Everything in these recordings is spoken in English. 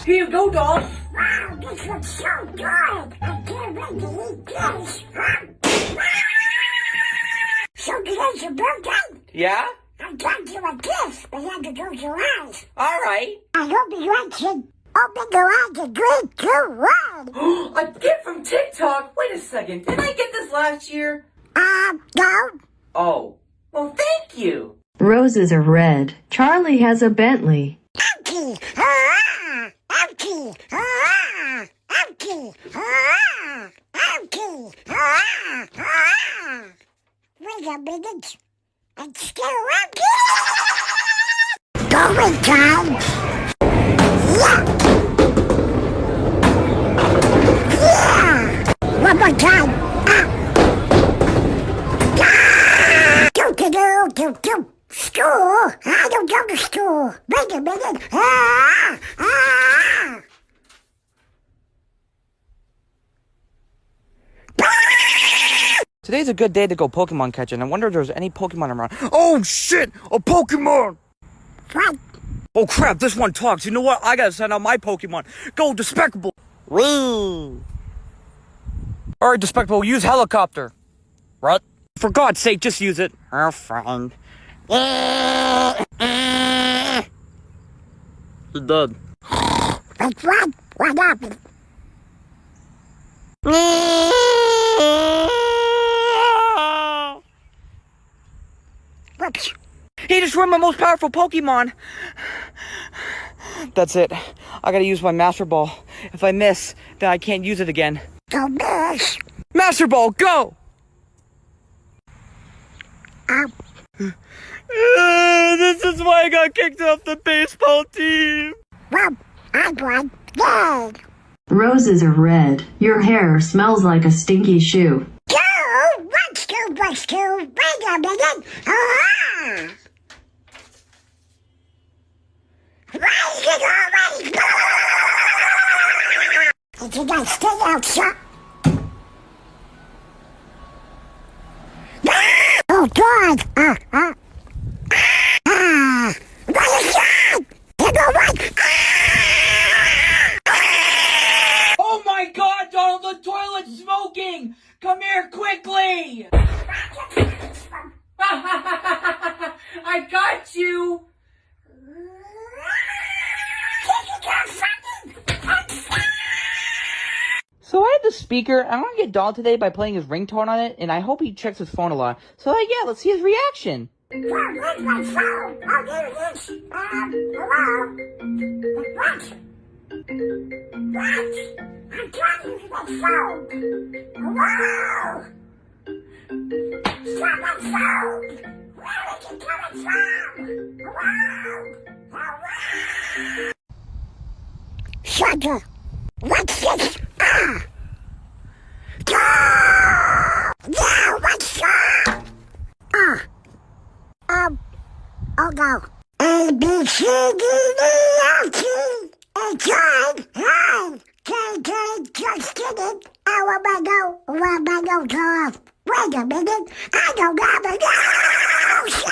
Here you go, dog. Wow, this looks so good. I can't wait to eat this. So today's your birthday? Yeah? I got you a gift, but you have to close your eyes. All right. I hope you like it. Open your eyes and 3, 2, 1. A gift from TikTok? Wait a second. Didn't I get this last year? No. Oh. Well, thank you. Roses are red. Charlie has a Bentley. Empty. Empty. Empty. Empty. Wait a minute. It's still empty. Going time. Yeah. Yeah. One more time. Do. School? I don't go to school. Wait a minute. Today's a good day to go Pokemon catching. I wonder if there's any Pokemon around. Oh shit! A Pokemon! What? Oh crap, this one talks. You know what? I gotta send out my Pokemon. Go, Despicable! Woo! Alright, Despicable, use helicopter. What? For God's sake, just use it. Oh, fine. He's dead. Wait, what? What happened? Whoops. He destroyed my most powerful Pokemon. That's it. I gotta use my Master Ball. If I miss, then I can't use it again. Don't miss. Master Ball, go! This is why I got kicked off the baseball team. Well, I won. Yay. Roses are red. Your hair smells like a stinky shoe. Go! What's two? Wait a minute. Why is it always Did you guys stay outside? Oh, God! What is that? Oh my God, Donald, the toilet's smoking! Come here quickly! I got you! So I had the speaker. I'm gonna get Donald today by playing his ringtone on it, and I hope he checks his phone a lot. So yeah, let's see his reaction. Where's my phone? Oh, there it is. Hello? What? What? I'm trying to use my phone. Hello? Stop my phone. Where is it coming from? Hello? Hello? Shut What's this? Yeah, what's up? Oh no. A, B, C, D, E, F, G, H, I, K, just kidding. Where my nose off? Wait a minute. I don't have a nose.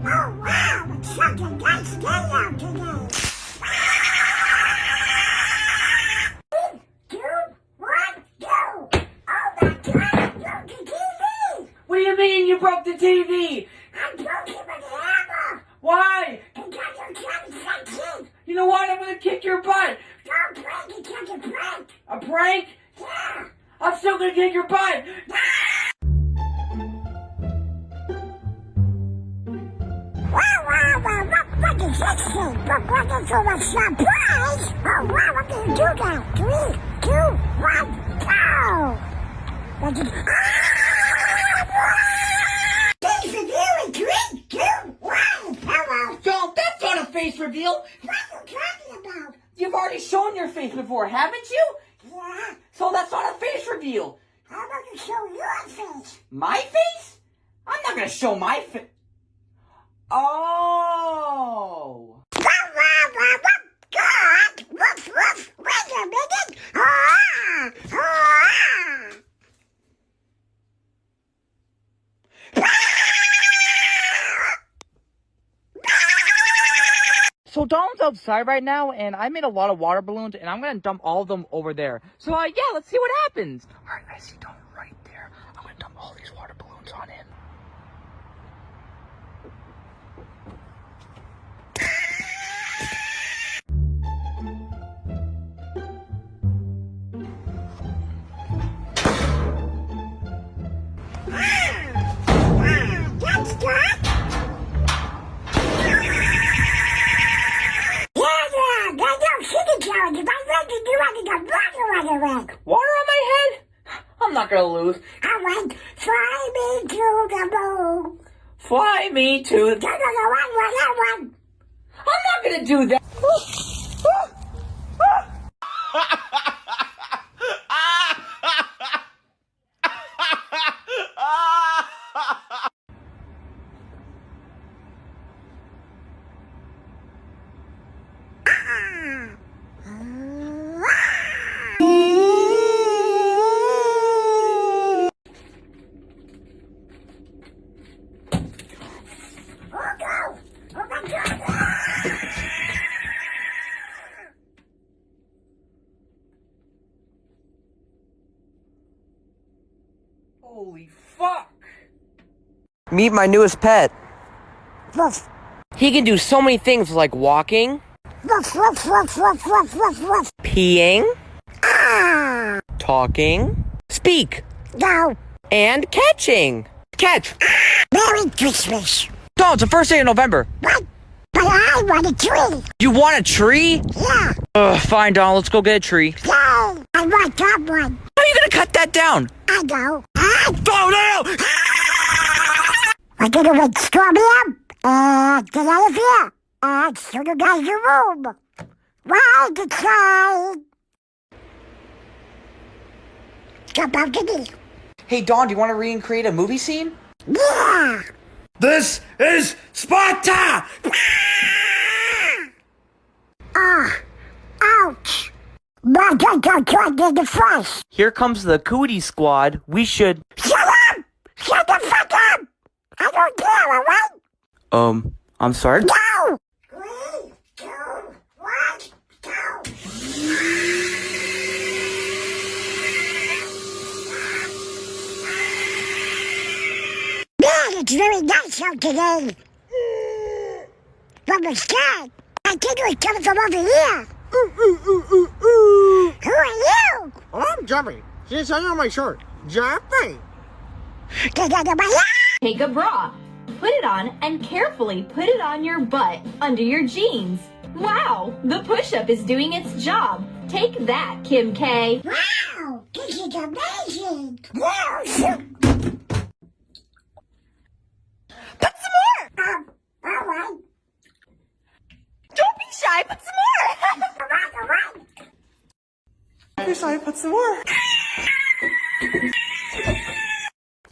Oh wow, it's such a nice day out today. 3, 2, 1, go. Oh my God, I broke the TV. What do you mean you broke the TV? I broke it with a hammer. Why? Because you're trying to fix it. You know what? I'm gonna kick your butt. Don't break it, it's a prank. A prank? Yeah. I'm still gonna kick your butt. What is this thing? But what is for a surprise? Oh, wow, what do you do now? 3, 2, 1, go! What is... Face reveal in 3, 2, 1. Hello. Don't, that's not a face reveal. What are you talking about? You've already shown your face before, haven't you? Yeah. So that's not a face reveal. How about you show your face? My face? I'm not gonna show my face. Oh. God! Woof, woof! Wait a minute! Dom's outside right now, and I made a lot of water balloons, and I'm gonna dump all of them over there. So, yeah, let's see what happens. Alright, I see Dom right there. I'm gonna dump all these water balloons on him. That's good. Water on my head? I'm not gonna lose. I went, fly me to the moon. Fly me to the... One. I'm not gonna do that. Holy fuck! Meet my newest pet. Woof, He can do so many things like walking, woof, woof, woof, woof, woof, woof, woof. peeing, Ah, talking, speak, no. and catching. Catch! Merry Christmas. No, it's the first day of November. What? But I want a tree. You want a tree? Yeah, Ugh, fine, Donald, let's go get a tree. yay. I want that one. How are you gonna cut that down? I go. Ah, Oh no! we're gonna wake Stormy up and get out of here and show you guys your room. Right inside. Come back to me. Hey, Dawn, do you want to recreate a movie scene? Yeah. This is Sparta! Ah, ouch. My God, don't in the flesh. Here comes the Cootie Squad. We should... Shut up! Shut the fuck up! I don't care, alright? I'm sorry? Go! 3, 2, 1, go! Man, it's very nice out today. From the sky. I think it was coming from over here. Who are you? I'm Jeffy. She's hanging on my shirt. Jeffy! Get out of my hair! Take a bra, put it on, and carefully put it on your butt under your jeans. Wow, the push-up is doing its job. Take that, Kim K. Wow, this is amazing! Wow, shoot! Put some more! Alright. Don't be shy, put some more! Alright.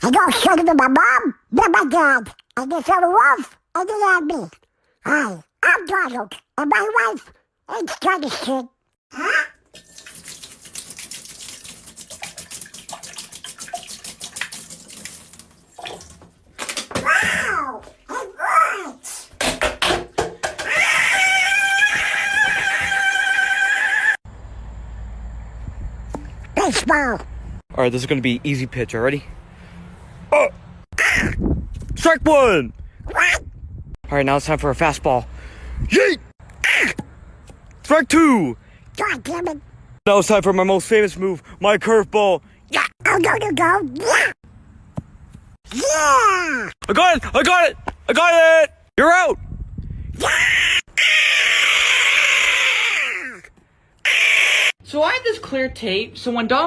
I go show it to my mom, then my dad, and they saw the wolf, and they had me. Hi, I'm Donald, and my wife is kind of shit. Huh? Wow, it works! Baseball. Alright, this is gonna be easy pitch, already? Oh! Strike one! What? Alright, now it's time for a fastball. Yeet! Strike two! God damn it. Now it's time for my most famous move, my curveball. Yeah! I'm gonna go. Yeah! Yeah! I got it! I got it! I got it! You're out! So I have this clear tape, so when Dom